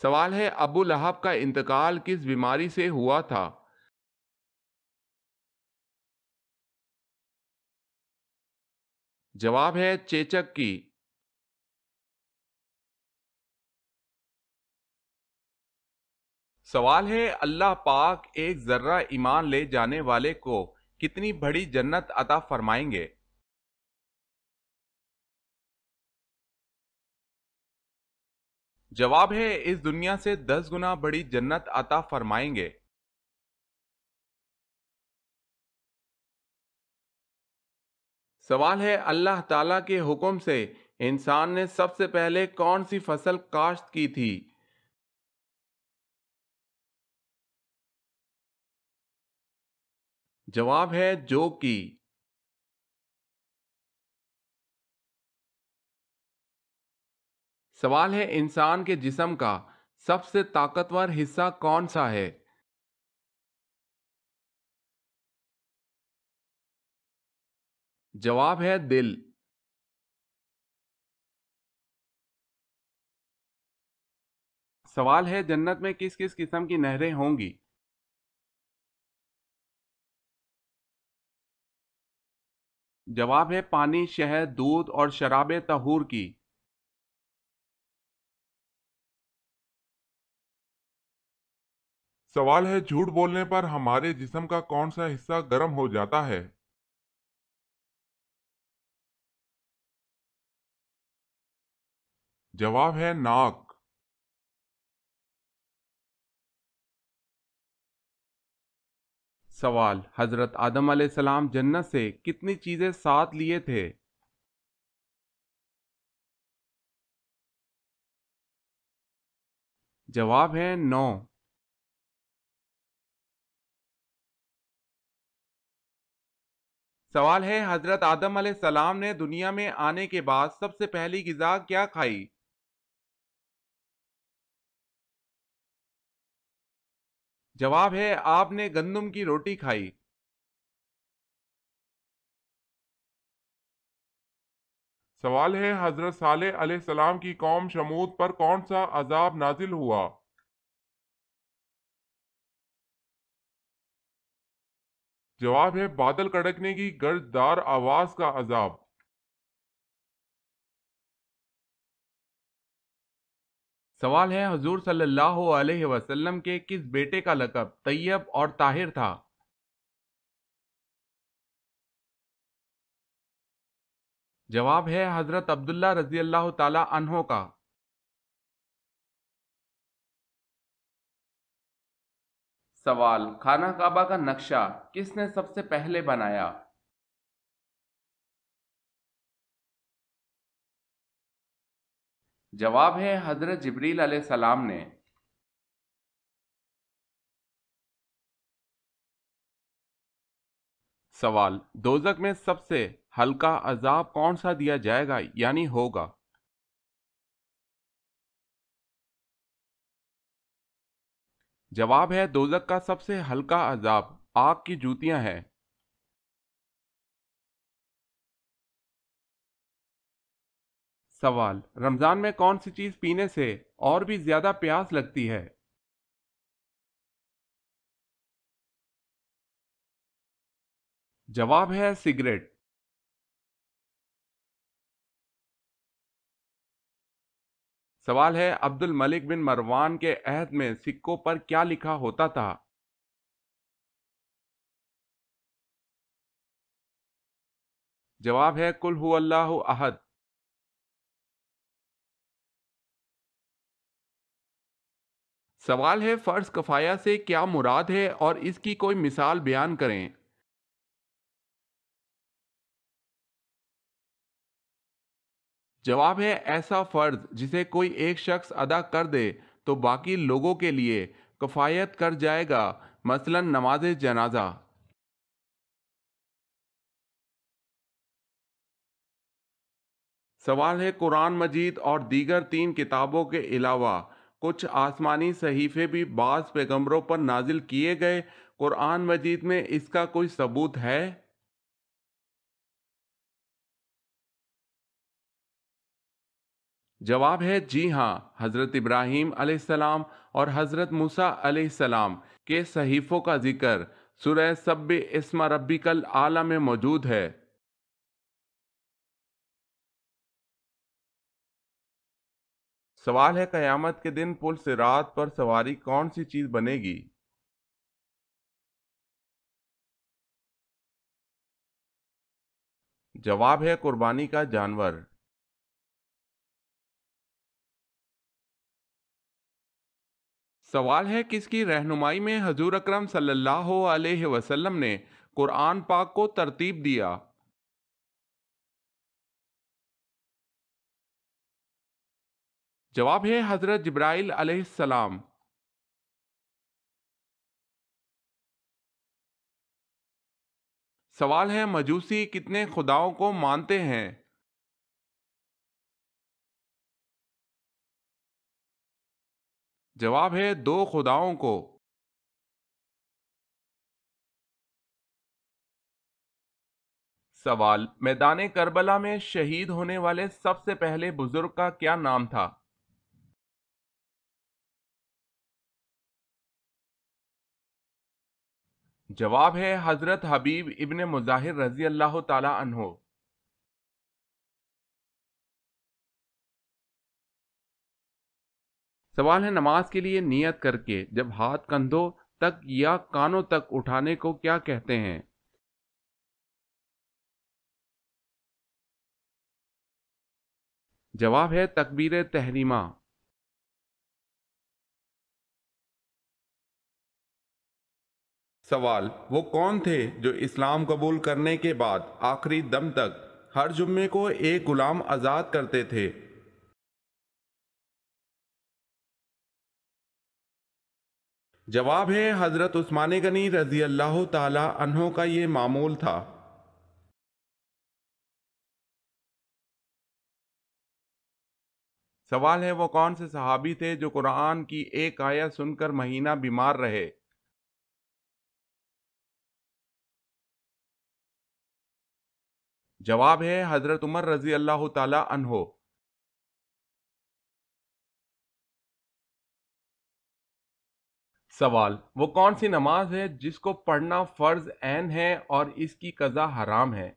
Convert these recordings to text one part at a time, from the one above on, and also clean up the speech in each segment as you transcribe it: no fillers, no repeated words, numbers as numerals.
سوال ہے ابو لہب کا انتقال کس بیماری سے ہوا تھا؟ جواب ہے چیچک کی۔ سوال ہے اللہ پاک ایک ذرہ ایمان لے جانے والے کو کتنی بڑی جنت عطا فرمائیں گے؟ جواب ہے اس دنیا سے 10 گنا بڑی جنت عطا فرمائیں گے۔ سوال ہے اللہ تعالیٰ کے حکم سے انسان نے سب سے پہلے کون سی فصل کاشت کی تھی؟ جواب ہے جو کی۔ سوال ہے انسان کے جسم کا سب سے طاقتور حصہ کون سا ہے؟ جواب ہے دل۔ سوال ہے جنت میں کس کس قسم کی نہریں ہوں گی؟ جواب ہے پانی، شہد، دودھ اور شراب طہور کی۔ سوال ہے جھوٹ بولنے پر ہمارے جسم کا کون سا حصہ گرم ہو جاتا ہے؟ جواب ہے ناک۔ سوال حضرت آدم علیہ السلام جنت سے کتنی چیزیں ساتھ لیے تھے؟ جواب ہے 9۔ سوال ہے حضرت آدم علیہ السلام نے دنیا میں آنے کے بعد سب سے پہلی غذا کیا کھائی؟ جواب ہے آپ نے گندم کی روٹی کھائی۔ سوال ہے حضرت صالح علیہ السلام کی قوم شمود پر کون سا عذاب نازل ہوا؟ جواب ہے بادل کڑکنے کی گرجدار آواز کا عذاب۔ سوال ہے حضور صلی اللہ علیہ وسلم کے کس بیٹے کا لقب طیب اور طاہر تھا؟ جواب ہے حضرت عبداللہ رضی اللہ تعالی عنہ کا۔ سوال خانہ کعبہ کا نقشہ کس نے سب سے پہلے بنایا؟ جواب ہے حضرت جبریل علیہ السلام نے۔ سوال دوزخ میں سب سے ہلکا عذاب کون سا دیا جائے گا یعنی ہوگا؟ جواب ہے دوزخ کا سب سے ہلکا عذاب آگ کی جوتیاں ہیں۔ سوال رمضان میں کون سی چیز پینے سے اور بھی زیادہ پیاس لگتی ہے؟ جواب ہے سگریٹ۔ سوال ہے عبد الملک بن مروان کے عہد میں سکوں پر کیا لکھا ہوتا تھا؟ جواب ہے قل هو اللہ احد۔ سوال ہے فرض کفایہ سے کیا مراد ہے اور اس کی کوئی مثال بیان کریں۔ جواب ہے ایسا فرض جسے کوئی ایک شخص ادا کر دے تو باقی لوگوں کے لیے کفایت کر جائے گا، مثلا نماز جنازہ۔ سوال ہے قرآن مجید اور دیگر 3 کتابوں کے علاوہ کچھ آسمانی صحیفے بھی بعض پیغمبروں پر نازل کیے گئے، قرآن مجید میں اس کا کوئی ثبوت ہے؟ جواب ہے جی ہاں، حضرت ابراہیم علیہ السلام اور حضرت موسیٰ علیہ السلام کے صحیفوں کا ذکر سورہ سبح اسم ربک الاعلی میں موجود ہے۔ سوال ہے قیامت کے دن پل صراط پر سواری کون سی چیز بنے گی؟ جواب ہے قربانی کا جانور۔ سوال ہے کس کی رہنمائی میں حضور اکرم صلی اللہ علیہ وسلم نے قرآن پاک کو ترتیب دیا؟ جواب ہے حضرت جبرائیل علیہ السلام۔ سوال ہے مجوسی کتنے خداؤں کو مانتے ہیں؟ جواب ہے دو خداؤں کو۔ سوال میدان کربلا میں شہید ہونے والے سب سے پہلے بزرگ کا کیا نام تھا؟ جواب ہے حضرت حبیب ابن مظاہر رضی اللہ تعالی عنہ۔ سوال ہے نماز کے لیے نیت کر کے جب ہاتھ کندھوں تک یا کانوں تک اٹھانے کو کیا کہتے ہیں؟ جواب ہے تکبیر تحریمہ۔ سوال وہ کون تھے جو اسلام قبول کرنے کے بعد آخری دم تک ہر جمعے کو ایک غلام آزاد کرتے تھے؟ جواب ہے حضرت عثمان غنی رضی اللہ تعالی عنہ کا یہ معمول تھا۔ سوال ہے وہ کون سے صحابی تھے جو قرآن کی ایک آیت سن کر مہینہ بیمار رہے؟ جواب ہے حضرت عمر رضی اللہ تعالی عنہ۔ سوال وہ کون سی نماز ہے جس کو پڑھنا فرض عین ہے اور اس کی قضا حرام ہے؟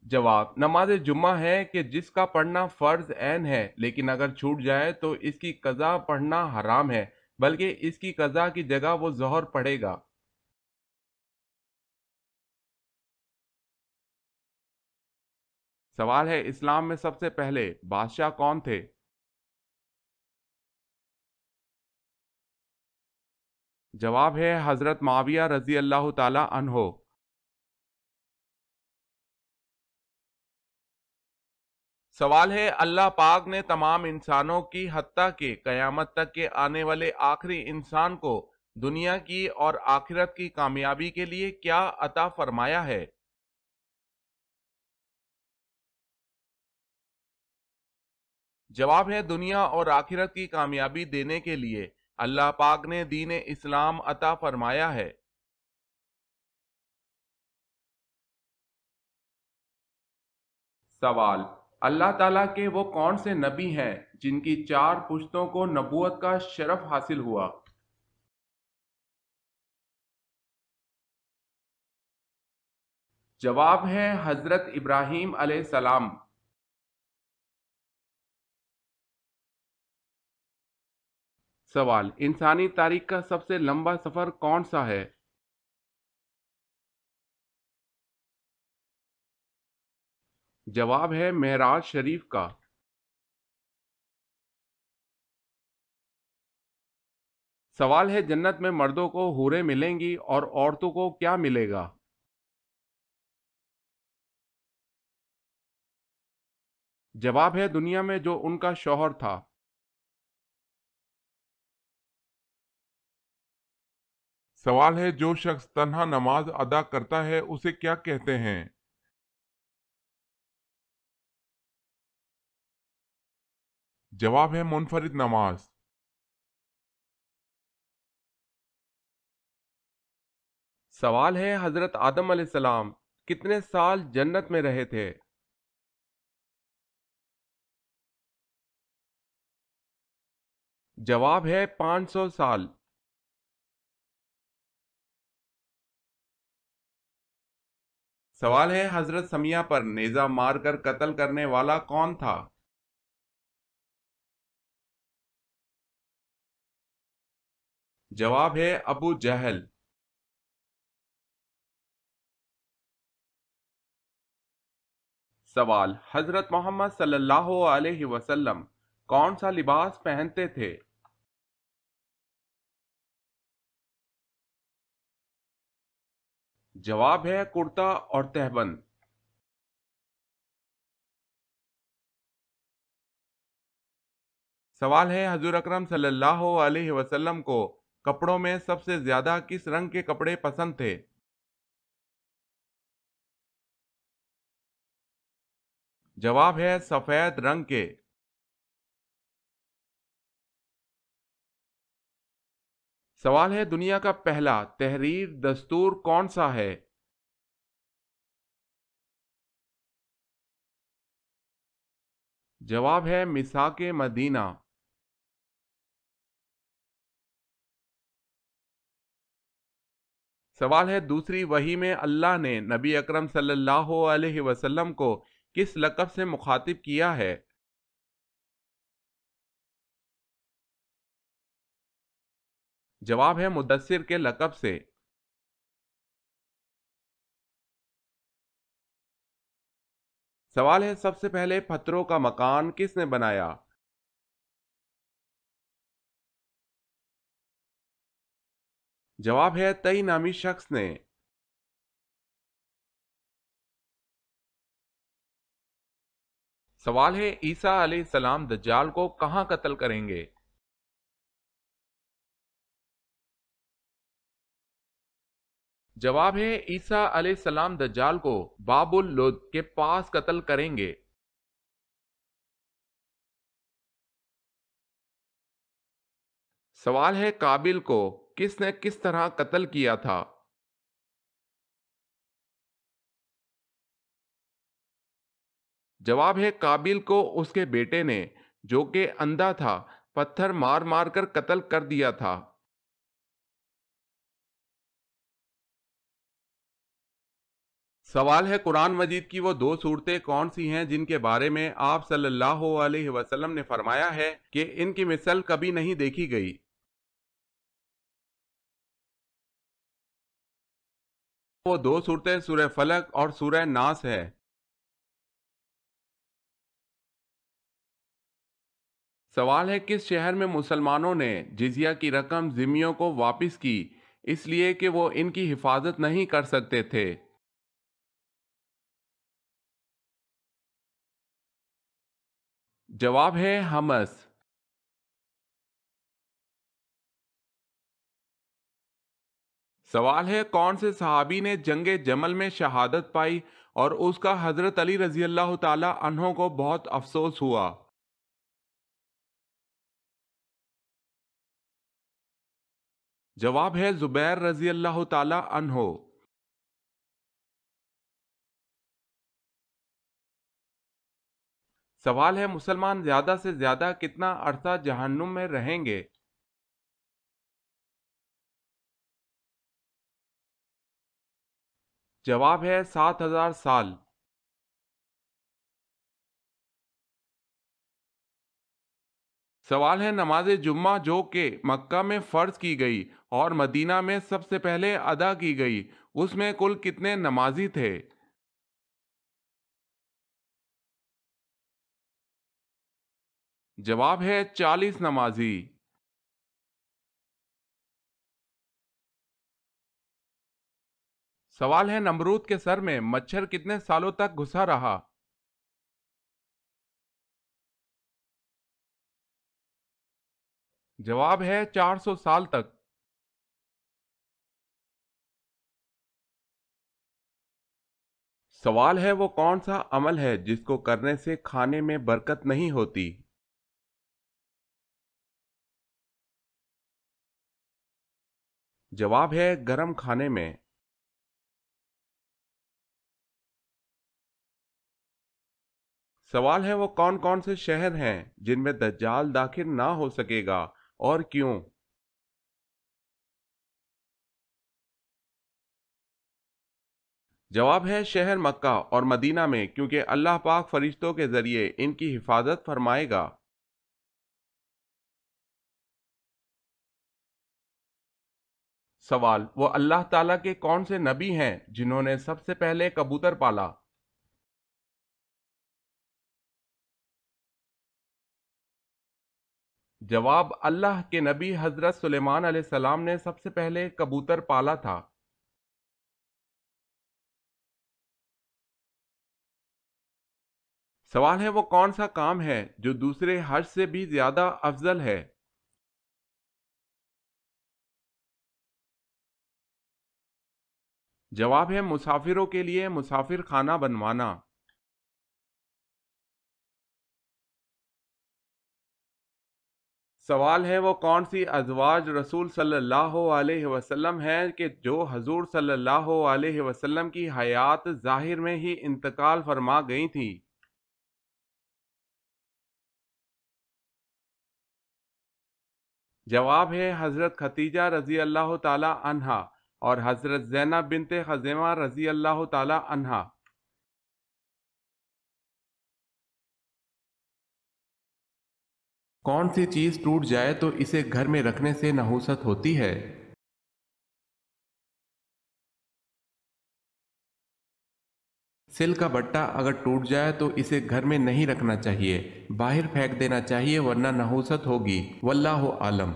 جواب نماز جمعہ ہے کہ جس کا پڑھنا فرض عین ہے لیکن اگر چھوٹ جائے تو اس کی قضا پڑھنا حرام ہے، بلکہ اس کی قضا کی جگہ وہ ظہر پڑھے گا۔ سوال ہے اسلام میں سب سے پہلے بادشاہ کون تھے؟ جواب ہے حضرت معاویہ رضی اللہ تعالی عنہ۔ سوال ہے اللہ پاک نے تمام انسانوں کی حتیٰ کہ قیامت تک کے آنے والے آخری انسان کو دنیا کی اور آخرت کی کامیابی کے لیے کیا عطا فرمایا ہے؟ جواب ہے دنیا اور آخرت کی کامیابی دینے کے لیے اللہ پاک نے دین اسلام عطا فرمایا ہے۔ سوال اللہ تعالیٰ کے وہ کون سے نبی ہیں جن کی چار پشتوں کو نبوت کا شرف حاصل ہوا؟ جواب ہے حضرت ابراہیم علیہ السلام۔ سوال انسانی تاریخ کا سب سے لمبا سفر کون سا ہے؟ جواب ہے معراج شریف کا۔ سوال ہے جنت میں مردوں کو حوریں ملیں گی اور عورتوں کو کیا ملے گا؟ جواب ہے دنیا میں جو ان کا شوہر تھا۔ سوال ہے جو شخص تنہا نماز ادا کرتا ہے اسے کیا کہتے ہیں؟ جواب ہے منفرد نماز۔ سوال ہے حضرت آدم علیہ السلام کتنے سال جنت میں رہے تھے؟ جواب ہے 500 سال۔ سوال ہے حضرت سمیہ پر نیزہ مار کر قتل کرنے والا کون تھا؟ جواب ہے ابو جہل۔ سوال، حضرت محمد صلی اللہ علیہ وسلم کون سا لباس پہنتے تھے؟ جواب ہے کرتا اور تہبند۔ سوال ہے حضور اکرم صلی اللہ علیہ وسلم کو کپڑوں میں سب سے زیادہ کس رنگ کے کپڑے پسند تھے؟ جواب ہے سفید رنگ کے۔ سوال ہے دنیا کا پہلا تحریر دستور کون سا ہے؟ جواب ہے میثاق مدینہ۔ سوال ہے دوسری وحی میں اللہ نے نبی اکرم صلی اللہ علیہ وسلم کو کس لقب سے مخاطب کیا ہے؟ جواب ہے مدثر کے لقب سے۔ سوال ہے سب سے پہلے پتھروں کا مکان کس نے بنایا؟ جواب ہے تئی نامی شخص نے۔ سوال ہے عیسیٰ علیہ السلام دجال کو کہاں قتل کریں گے؟ جواب ہے عیسیٰ علیہ السلام دجال کو باب اللد کے پاس قتل کریں گے۔ سوال ہے قابل کو کس نے کس طرح قتل کیا تھا؟ جواب ہے قابل کو اس کے بیٹے نے جو کہ اندھا تھا پتھر مار مار کر قتل کر دیا تھا۔ سوال ہے قرآن مجید کی وہ دو صورتیں کون سی ہیں جن کے بارے میں آپ صلی اللہ علیہ وسلم نے فرمایا ہے کہ ان کی مثل کبھی نہیں دیکھی گئی؟ وہ دو صورتیں سورہ فلق اور سورہ ناس ہے۔ سوال ہے کس شہر میں مسلمانوں نے جزیہ کی رقم ذمیوں کو واپس کی اس لیے کہ وہ ان کی حفاظت نہیں کر سکتے تھے؟ جواب ہے حمص۔ سوال ہے کون سے صحابی نے جنگ جمل میں شہادت پائی اور اس کا حضرت علی رضی اللہ تعالی عنہ کو بہت افسوس ہوا؟ جواب ہے زبیر رضی اللہ تعالی عنہ۔ سوال ہے مسلمان زیادہ سے زیادہ کتنا عرصہ جہنم میں رہیں گے؟ جواب ہے 7000 سال۔ سوال ہے نماز جمعہ جو کہ مکہ میں فرض کی گئی اور مدینہ میں سب سے پہلے ادا کی گئی اس میں کل کتنے نمازی تھے؟ جواب ہے 40 نمازی۔ سوال ہے نمرود کے سر میں مچھر کتنے سالوں تک گھسا رہا؟ جواب ہے 400 سال تک۔ سوال ہے وہ کون سا عمل ہے جس کو کرنے سے کھانے میں برکت نہیں ہوتی؟ جواب ہے گرم کھانے میں۔ سوال ہے وہ کون کون سے شہر ہیں جن میں دجال داخل نہ ہو سکے گا اور کیوں؟ جواب ہے شہر مکہ اور مدینہ میں، کیونکہ اللہ پاک فرشتوں کے ذریعے ان کی حفاظت فرمائے گا۔ سوال وہ اللہ تعالیٰ کے کون سے نبی ہیں جنہوں نے سب سے پہلے کبوتر پالا؟ جواب اللہ کے نبی حضرت سلیمان علیہ السلام نے سب سے پہلے کبوتر پالا تھا۔ سوال ہے وہ کون سا کام ہے جو دوسرے حج سے بھی زیادہ افضل ہے؟ جواب ہے مسافروں کے لیے مسافر خانہ بنوانا۔ سوال ہے وہ کون سی ازواج رسول صلی اللہ علیہ وسلم ہے کہ جو حضور صلی اللہ علیہ وسلم کی حیات ظاہر میں ہی انتقال فرما گئی تھی؟ جواب ہے حضرت خدیجہ رضی اللہ تعالی عنہا اور حضرت زینب بنت خزیمہ رضی اللہ تعالی عنہا۔ کون سی چیز ٹوٹ جائے تو اسے گھر میں رکھنے سے نحوست ہوتی ہے؟ سل کا بٹا اگر ٹوٹ جائے تو اسے گھر میں نہیں رکھنا چاہیے، باہر پھینک دینا چاہیے ورنہ نحوست ہوگی، واللہ عالم۔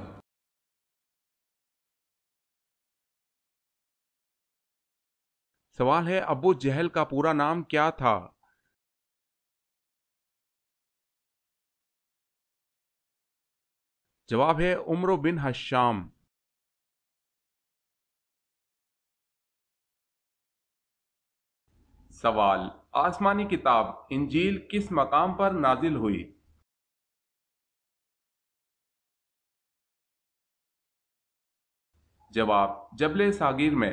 سوال ہے ابو جہل کا پورا نام کیا تھا؟ جواب ہے عمرو بن حشام۔ سوال آسمانی کتاب انجیل کس مقام پر نازل ہوئی؟ جواب جبل ساغیر میں۔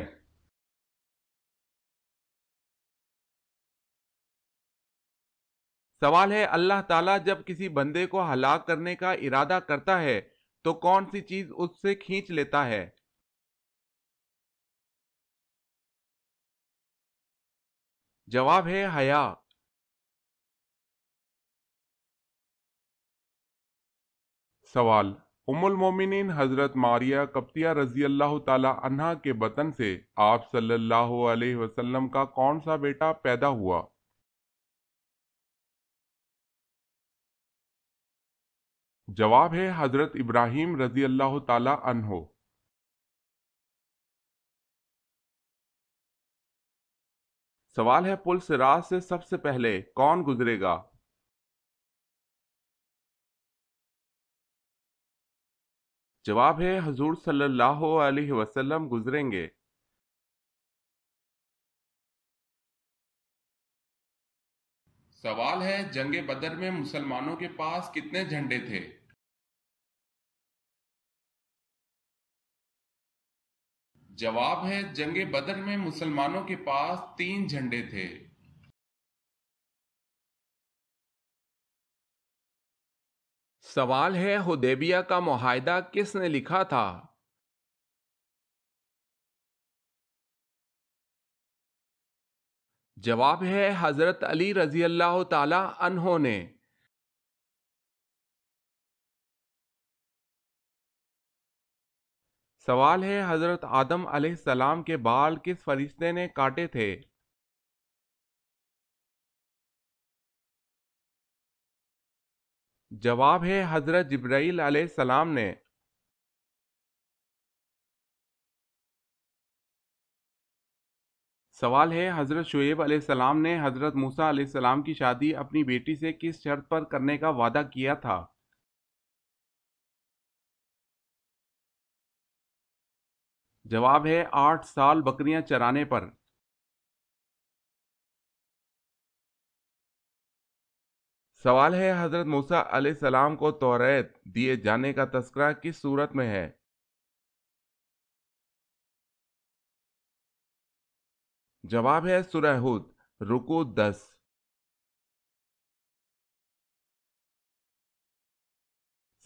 سوال ہے اللہ تعالیٰ جب کسی بندے کو ہلاک کرنے کا ارادہ کرتا ہے تو کون سی چیز اس سے کھینچ لیتا ہے؟ جواب ہے حیا۔ سوال ام المومنین حضرت ماریہ قبطیہ رضی اللہ تعالی عنہا کے بطن سے آپ صلی اللہ علیہ وسلم کا کون سا بیٹا پیدا ہوا؟ جواب ہے حضرت ابراہیم رضی اللہ تعالی عنہ۔ سوال ہے پل صراط سے سب سے پہلے کون گزرے گا؟ جواب ہے حضور صلی اللہ علیہ وسلم گزریں گے۔ سوال ہے جنگ بدر میں مسلمانوں کے پاس کتنے جھنڈے تھے؟ جواب ہے جنگ بدر میں مسلمانوں کے پاس 3 جھنڈے تھے۔ سوال ہے حدیبیہ کا معاہدہ کس نے لکھا تھا؟ جواب ہے حضرت علی رضی اللہ تعالی عنہ نے۔ سوال ہے حضرت آدم علیہ السلام کے بال کس فرشتے نے کاٹے تھے؟ جواب ہے حضرت جبرائیل علیہ السلام نے۔ سوال ہے حضرت شعیب علیہ السلام نے حضرت موسیٰ علیہ السلام کی شادی اپنی بیٹی سے کس شرط پر کرنے کا وعدہ کیا تھا؟ جواب ہے 8 سال بکریاں چرانے پر۔ سوال ہے حضرت موسیٰ علیہ السلام کو توریت دیے جانے کا تذکرہ کس صورت میں ہے؟ جواب ہے سورہ ہود، رکوع 10۔